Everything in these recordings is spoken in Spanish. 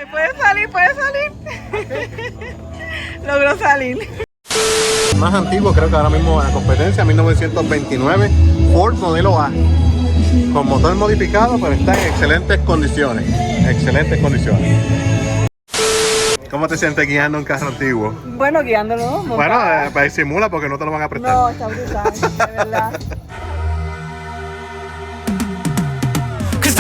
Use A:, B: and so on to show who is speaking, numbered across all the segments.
A: Dale, puedes salir, puedes salir. Logró salir.
B: Más antiguo, creo que ahora mismo en la competencia, 1929, Ford modelo A. Con motor modificado, pero está en excelentes condiciones. Excelentes condiciones. ¿Cómo te sientes guiando un carro antiguo?
A: Bueno, guiándolo.
B: Bueno, simula porque no te lo van a prestar.
A: No, está brutal, de verdad.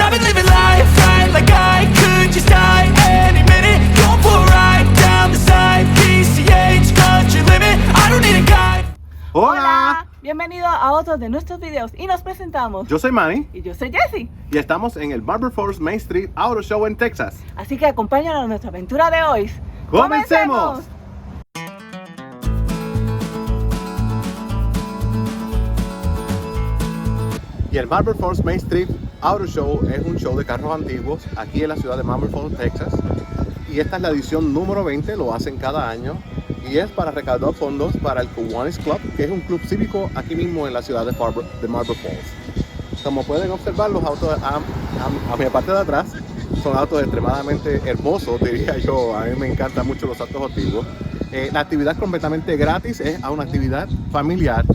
C: I've been living life right like I could just die any minute. Go for a ride down the side, PCH, country limit. I don't need a guide.
B: ¡Hola!
A: Bienvenido a otro de nuestros videos y nos presentamos.
B: Yo soy Manny.
A: Y yo soy Jessie.
B: Y estamos en el Barber Force Main Street Auto Show en Texas.
A: Así que acompáñanos a nuestra aventura de hoy.
B: ¡Comencemos! Y el Barber Force Main Street Auto Show es un show de carros antiguos aquí en la ciudad de Barber Force, Texas. Y esta es la edición número 20, lo hacen cada año. Y es para recaudar fondos para el Kiwanis Club, que es un club cívico aquí mismo en la ciudad de Barber Falls. Como pueden observar, los autos a mi parte de atrás son autos extremadamente hermosos, diría yo. A mí me encantan mucho los autos antiguos. La actividad completamente gratis, es una actividad familiar.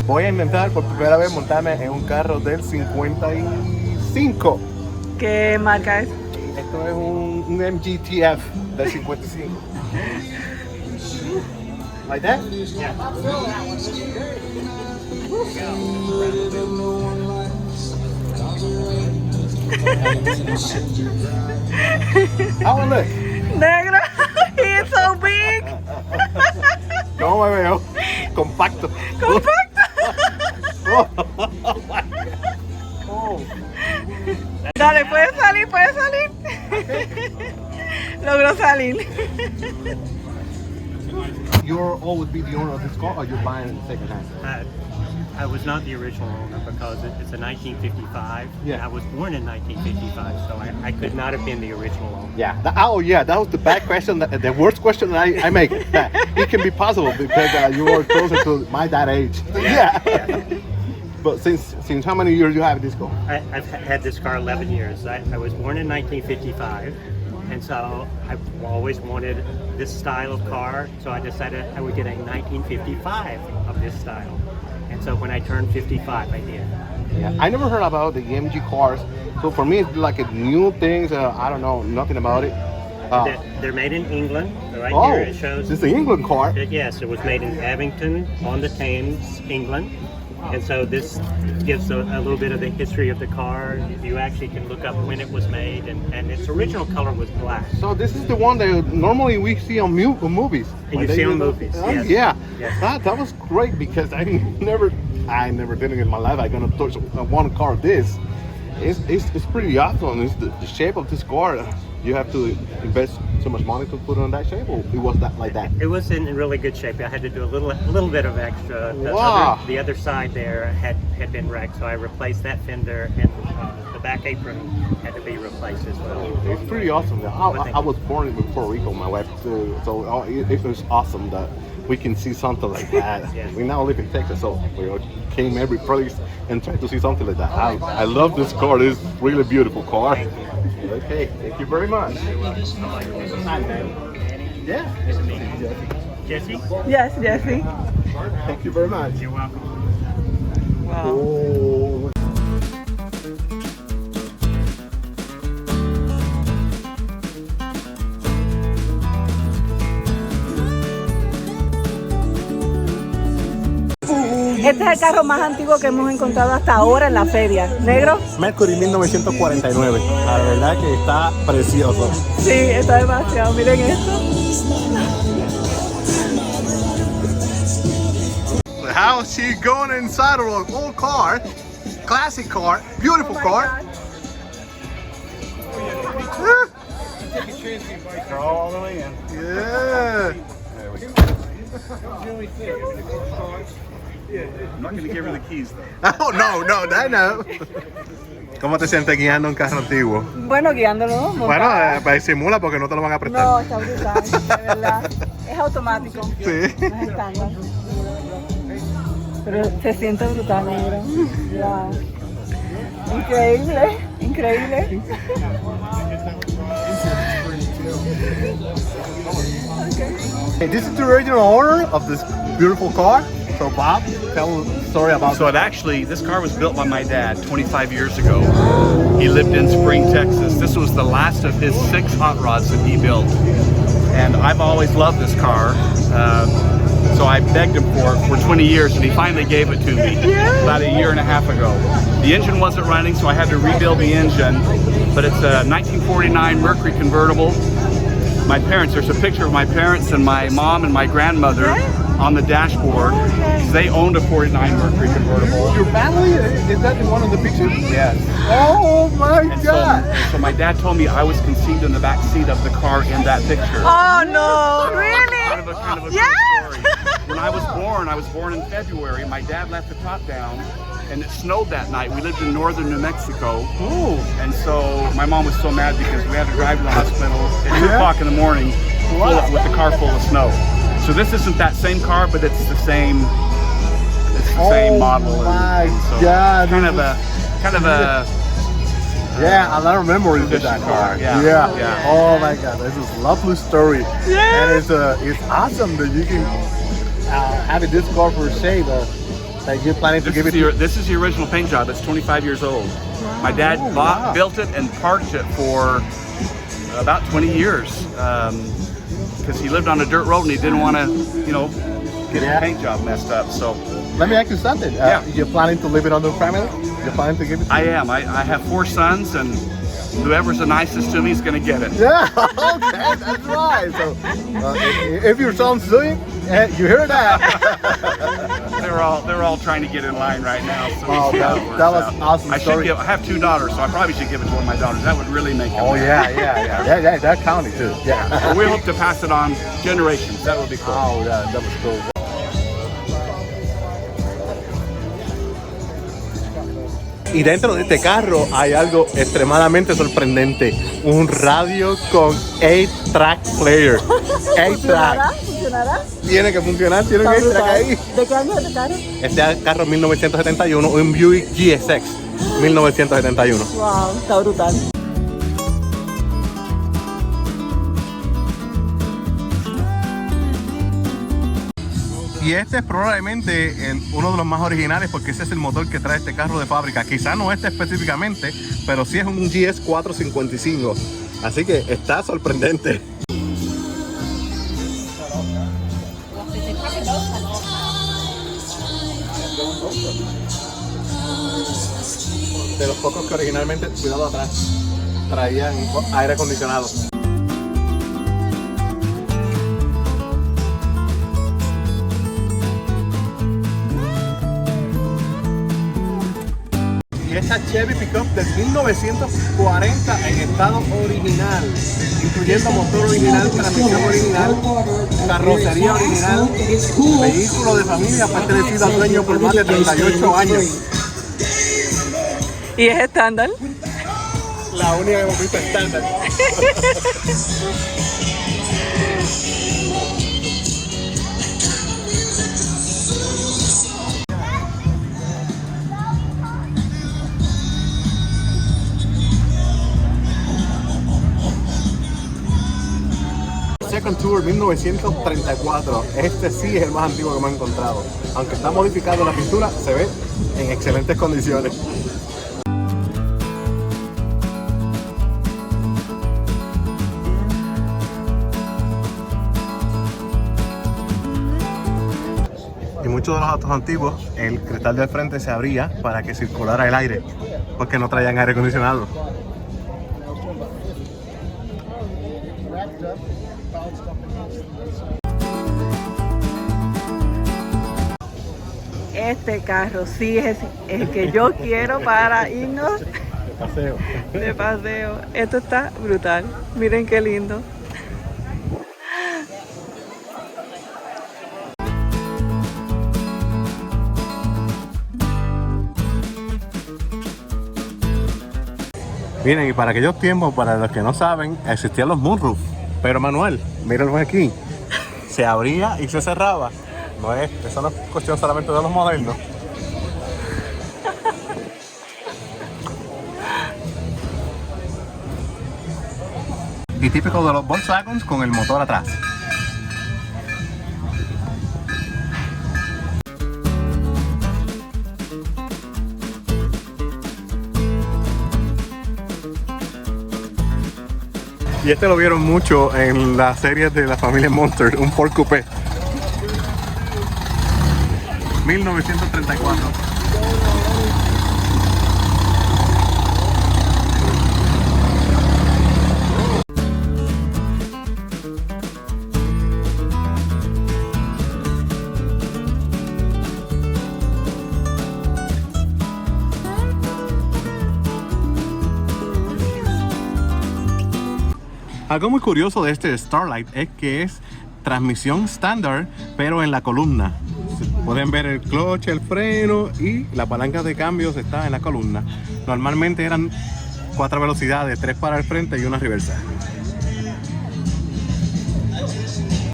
B: Voy a intentar por primera vez montarme en un carro del 55.
A: ¿Qué marca es?
B: Esto es un MGTF del 55. Like that? Yeah. How it look?
A: Negro. He is so big.
B: ¿Cómo me veo? Compacto.
A: Compacto.
B: Oh.
A: Dale, puedes salir, puedes salir. Logró salir.
B: You'll always be the owner of this car, or you're buying it second hand?
D: I was not the original owner because it's a 1955.
B: Yeah.
D: I was born in 1955, so I could not have been the original owner.
B: Yeah. That was the bad question. The worst question that I make. It can be possible because you are closer to my dad age. Yeah. But since how many years you have this car?
D: I've had this car 11 years. I was born in 1955, and so I've always wanted this style of car. So I decided I would get a 1955 of this style. And so when I turned 55, I did.
B: Yeah, I never heard about the MG cars. So for me, it's like a new thing. I don't know nothing about it.
D: They're made in England. Right here it shows.
B: It's the England car.
D: Yes, it was made in Abington on the Thames, England. And so this gives a little bit of the history of the car. You actually can look up when it was made, and its original color was black.
B: So this is the one that normally we see on movies.
D: And you see on movies, yes.
B: Yeah.
D: Yes.
B: That was great because I never did it in my life. I'm gonna touch one car this. It's pretty awesome. It's the shape of this car. You have to invest so much money to put on that shape, or it was that like that?
D: It was in really good shape. I had to do a little bit of extra.
B: Wow.
D: The other side there had been wrecked, so I replaced that fender, and the back apron had to be replaced as well.
B: It's pretty awesome. I was born in Puerto Rico, my wife too, so it was awesome that we can see something like that.
D: Yes.
B: We now live in Texas, so we came every place and tried to see something like that. I love this car. It's a really beautiful car.
D: Thank you.
B: Okay, thank you very much. Yeah.
D: Jessie?
A: Yes, Jessie.
B: Thank you very much.
D: You're welcome.
A: Wow.
B: Oh.
A: Este es el carro más antiguo que hemos encontrado hasta ahora en la feria. ¿Negro?
B: Mercury 1949. La verdad que está precioso.
A: Sí, está demasiado. Miren esto.
B: How is she going inside of an old car, classic car, beautiful car.
E: Take a chance and bike her all the way in.
B: Yeah.
E: There we go. I'm not going to give her the keys though.
B: Oh no, I know. ¿Cómo te sientes guiando un carro antiguo?
A: Bueno, guiándolo.
B: Bueno, pues simula porque no te lo van a prestar.
A: No, está brutal, de verdad. Es automático.
B: Sí.
A: No es estándar. Pero se siente brutal, negro. Wow. Increíble, increíble.
B: Hey, this is the original owner of this beautiful car. So Bob, tell the story about
F: So this car was built by my dad 25 years ago. He lived in Spring, Texas. This was the last of his 6 hot rods that he built. And I've always loved this car. So I begged him for it for 20 years and he finally gave it to me about a year and a half ago. The engine wasn't running, so I had to rebuild the engine, but it's a 1949 Mercury convertible. My parents, there's a picture of my parents and my mom and my grandmother on the dashboard. They owned a 49 Mercury convertible.
B: Your family? Is that in one of the pictures?
F: Yes.
B: Oh my
F: And
B: God!
F: so my dad told me I was conceived in the back seat of the car in that picture.
A: Oh no, really?
F: Kind of a cool
A: Yes!
F: story. When I was born in February. My dad left the top down, and it snowed that night. We lived in northern New Mexico.
B: Ooh.
F: And so my mom was so mad because we had to drive to the hospital at 2 o'clock in the morning with the car full of snow. So this isn't that same car, but it's the same same model.
B: My
F: so
B: God!
F: Kind of a
B: Yeah, a lot of memories with that car.
F: Yeah.
B: Oh my God, this is a lovely story.
A: Yeah.
B: And it's awesome that you can have this car for sale. That you're planning to give it to.
F: This is the original paint job. It's 25 years old. My dad built it and parked it for about 20 years because he lived on a dirt road and he didn't want to, get the paint job messed up. So
B: Let me ask you something. You're planning to leave it on the family? You're planning to give it to
F: I am. I have 4 sons, and whoever's the nicest to me is going to get it.
B: Yeah, okay, that's right. So, if your son's doing it, you hear that.
F: They're all trying to get in line right now. So
B: Oh,
F: we'll see how it works
B: that was
F: out.
B: awesome
F: I
B: story.
F: have 2 daughters, so I probably should give it to one of my daughters. That would really make them.
B: Oh
F: mad.
B: yeah, that counted too. Yeah.
F: But we hope to pass it on generations. That would be cool.
B: Oh, yeah, that was cool. Y dentro de este carro hay algo extremadamente sorprendente. Un radio con 8-track player. 8-track.
A: ¿Funcionará?
B: Tiene que funcionar, tiene
A: Está
B: un 8-track
A: brutal.
B: ahí.
A: ¿De qué año es este carro?
B: Este carro es 1971, un Buick GSX 1971.
A: Wow, está brutal.
B: Y este es probablemente uno de los más originales porque ese es el motor que trae este carro de fábrica. Quizá no este específicamente, pero sí es un GS 455. Así que está sorprendente. De los pocos que originalmente, cuidado atrás, traían aire acondicionado. Y esta Chevy Pickup del 1940 en estado original, incluyendo motor original, transmisión original, carrocería original, vehículo de familia pertenecido al dueño por más de 38 años.
A: ¿Y es estándar?
B: La única que hemos visto estándar. Second Tour 1934. Este sí es el más antiguo que me he encontrado. Aunque está modificado la pintura, se ve en excelentes condiciones. En muchos de los autos antiguos, el cristal del frente se abría para que circulara el aire, porque no traían aire acondicionado.
A: Este carro sí es el que yo quiero para irnos
B: Paseo.
A: de paseo. Esto está brutal. Miren qué lindo.
B: Miren, y para aquellos tiempos, para los que no saben, existían los moonroof, pero manual. Mírenlo aquí. Se abría y se cerraba. Eso no es cuestión solamente de los modernos. Y típico de los Volkswagens con el motor atrás. Y este lo vieron mucho en las series de la familia Monster, un Ford Coupé. 1934. Algo muy curioso de este Starlight es que es transmisión estándar, pero en la columna. Pueden ver el clutch, el freno y la palanca de cambios está en la columna. Normalmente eran 4 velocidades, 3 para el frente y una reversa.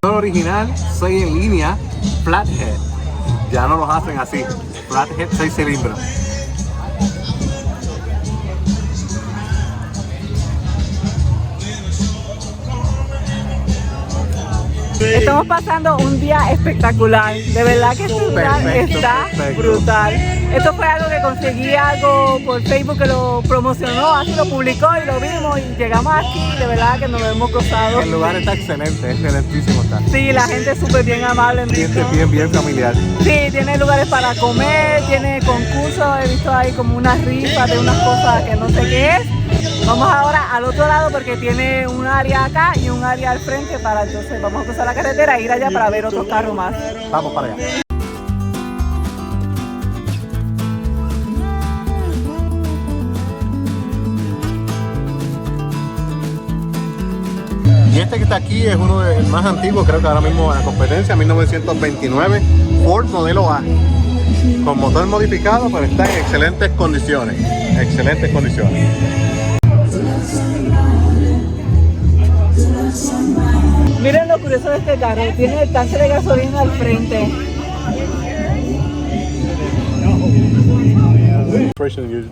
B: El original 6 en línea, flathead. Ya no los hacen así. Flathead 6 cilindros.
A: Estamos pasando un día espectacular, de verdad que este lugar está brutal. Esto fue algo que conseguí algo por Facebook que lo promocionó, así lo publicó y lo vimos y llegamos aquí, de verdad que nos lo hemos gozado.
B: El lugar está excelente, excelentísimo está.
A: Sí, la gente es súper bien amable.
B: Bien familiar.
A: Sí, tiene lugares para comer, tiene concursos, he visto ahí como unas rifas de unas cosas que no sé qué es. Vamos ahora al otro lado porque tiene un área acá y un área al frente para entonces vamos a cruzar la carretera e ir allá para ver otros carros más.
B: Vamos para allá. Y este que está aquí es uno de los más antiguos, creo que ahora mismo en la competencia, 1929, Ford modelo A. Con motor modificado, pero está en excelentes condiciones. Excelentes condiciones.
A: Miren lo curioso de este carro, tiene el tanque de gasolina al frente.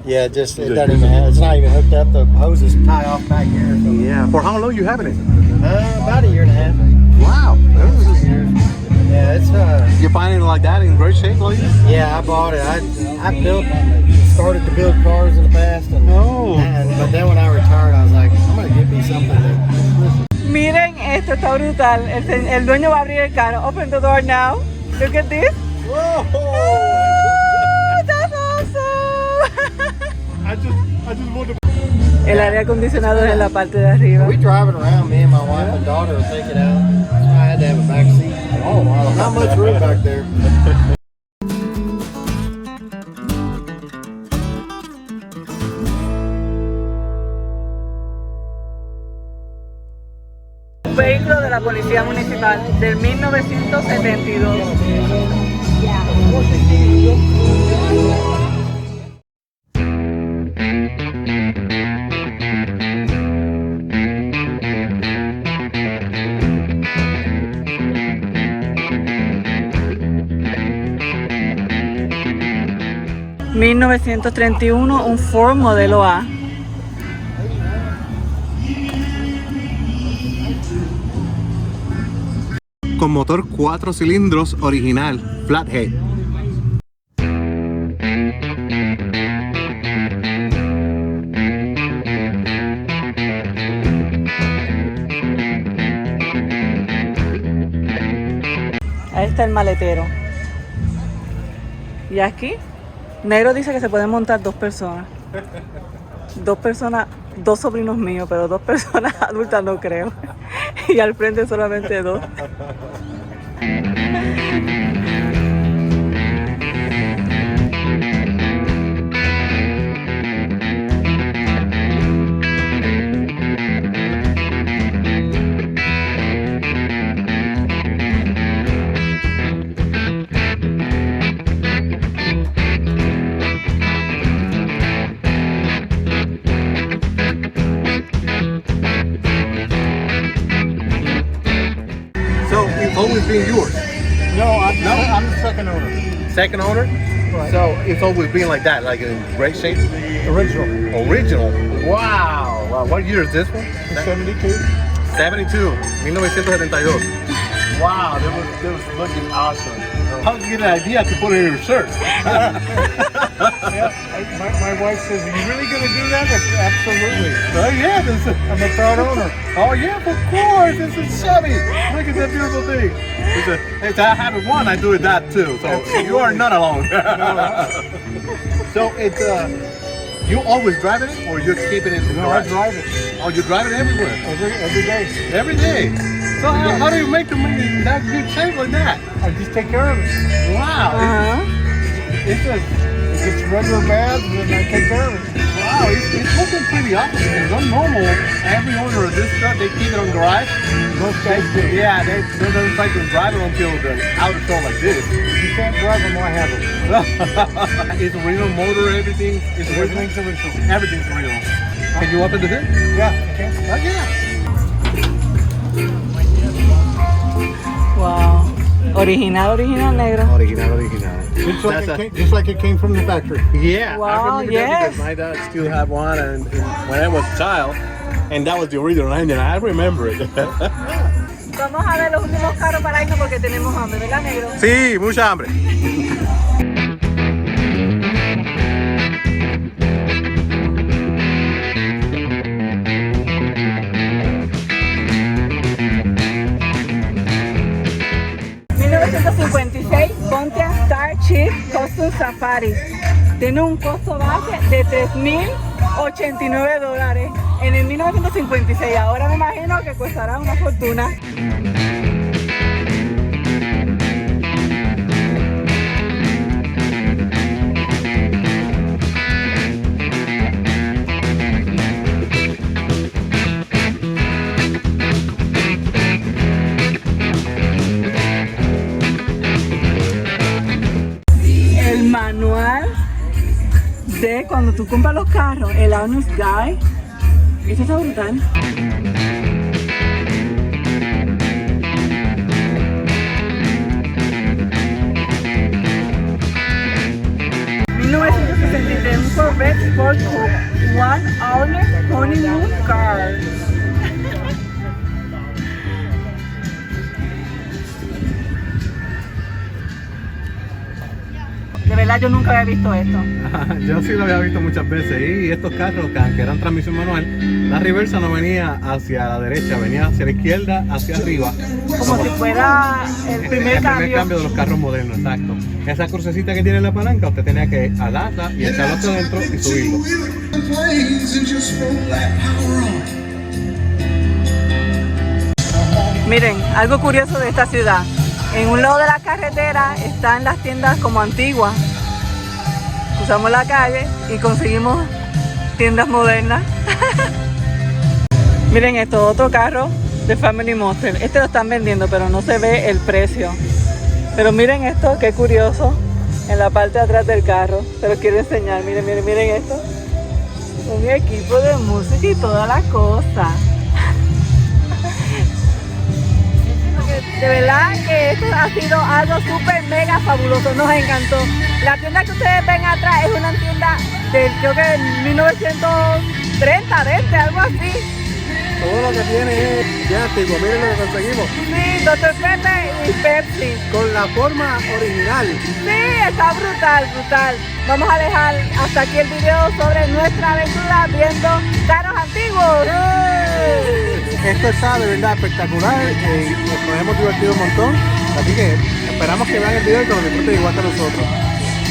G: Yeah, just it doesn't even have, it's not even hooked up. The hoses tie off back here. So,
B: Yeah. For how long you having it?
G: about a year and a half.
B: Wow.
G: Yeah, it's
B: You find it like that in great shape, like this?
G: yeah, I bought it. I started to build cars in the past, and but then when I retired, I was like, I'm gonna get me something that.
A: Miren, esto está brutal. El dueño va a abrir el carro. Open the door now. Look at this.
B: Whoa!
A: That's awesome.
B: I just want to.
A: El aire acondicionado es en la parte de arriba.
G: We drive it around. Me and my wife and daughter will take it out. So I had to have a back seat. Oh wow! Not much room back there.
A: Un vehículo de la Policía Municipal del 1972. 1931, un Ford modelo A.
B: Con motor 4 cilindros original, flathead.
A: Ahí está el maletero. Y aquí, Negro dice que se pueden montar 2 personas. 2 personas, 2 sobrinos míos, pero 2 personas adultas no creo. Y al frente solamente 2.
G: I'm the second owner.
B: Second owner?
G: Right.
B: So it's always been like that, like in great shape?
G: Original.
B: Original? Wow. Wow. What year is this one?
G: 72.
B: 72. 1972. Wow, that was looking awesome. How did you get an idea to put it in your shirt?
G: Yeah, my wife says, "Are you really going to do that?" I said, "Absolutely."
B: Oh yeah,
G: I'm the third owner.
B: oh yeah, of course. This is Chevy. Look at that beautiful thing. It's I have it one. I do it that too. So you are not alone. So it's you always driving it, or you're keeping it in the
G: No, I
B: garage?
G: drive it
B: Oh, you drive it everywhere.
G: every day.
B: Every day. So how do you make them in that good shape like that?
G: I just take care of it.
B: Wow.
G: It's regular baths, and I take care of it.
B: Wow, it's looking pretty awesome. It's not normal. Every owner of this truck, they keep it on garage.
G: Most guys do.
B: Yeah, they don't try to drive it until the outer show like this.
G: You can't drive them, why have them?
B: It's original motor, everything. It's original.
G: Everything's original.
B: Everything's original. Can you open the hood?
G: Yeah, you can.
B: Oh yeah.
A: Wow. Original negro.
B: Original.
G: Just like it came from the factory.
B: Yeah,
A: Wow,
B: I remember that
A: yes.
B: because my dad still had one, and when I was a child, and that was the original engine. I remember it.
A: Vamos a ver los últimos carros para irnos porque tenemos hambre, ¿verdad, negro?
B: Sí, mucha hambre.
A: Pontiac Star Chief Custom Safari. Tiene un costo base de $3,089 en el 1956. Ahora me imagino que costará una fortuna. El manual de cuando tú compras los carros, el Owner's Guide. Esto está brutal. ...1963, un Corvette Sport Coupe, One Owner Honeymoon Car. De verdad yo nunca había visto esto.
B: Yo sí lo había visto muchas veces, y estos carros que eran transmisión manual, la reversa no venía hacia la derecha, venía hacia la izquierda, hacia arriba.
A: Como si fuera el primer cambio
B: de los carros modernos, exacto. Esa crucecita que tiene la palanca, usted tenía que alarla y echarlo hacia adentro y subirlo.
A: Miren, algo curioso de esta ciudad. En un lado de la carretera están las tiendas como Antiguas. Cruzamos la calle y conseguimos tiendas modernas. Miren esto, otro carro de Family Monster. Este lo están vendiendo, pero no se ve el precio. Pero miren esto, qué curioso. En la parte de atrás del carro, se los quiero enseñar. Miren, miren, miren esto. Un equipo de música y toda la cosa. De verdad que esto ha sido algo súper mega fabuloso, nos encantó. La tienda que ustedes ven atrás es una tienda del, creo que 1930, 20, algo así.
B: Todo lo que tiene es ya antiguo, miren lo que conseguimos.
A: Sí, Dr. Pepe y Pepsi.
B: Con la forma original.
A: Sí, está brutal, brutal. Vamos a dejar hasta aquí el video sobre nuestra aventura viendo carros antiguos.
B: Esto está de verdad espectacular, nos hemos divertido un montón, así que esperamos que vean el video y que lo disfruten igual que nosotros.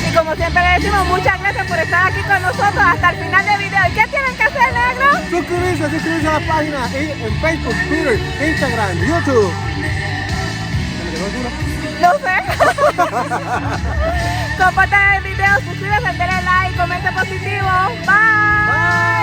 A: Y como siempre les decimos, muchas gracias por estar aquí con nosotros hasta el final del video. ¿Y qué tienen que hacer, negro?
B: Suscribirse a la página en Facebook, Twitter, Instagram, YouTube.
A: No sé. Compartan el video, suscríbanse, denle like, comenten positivo. Bye.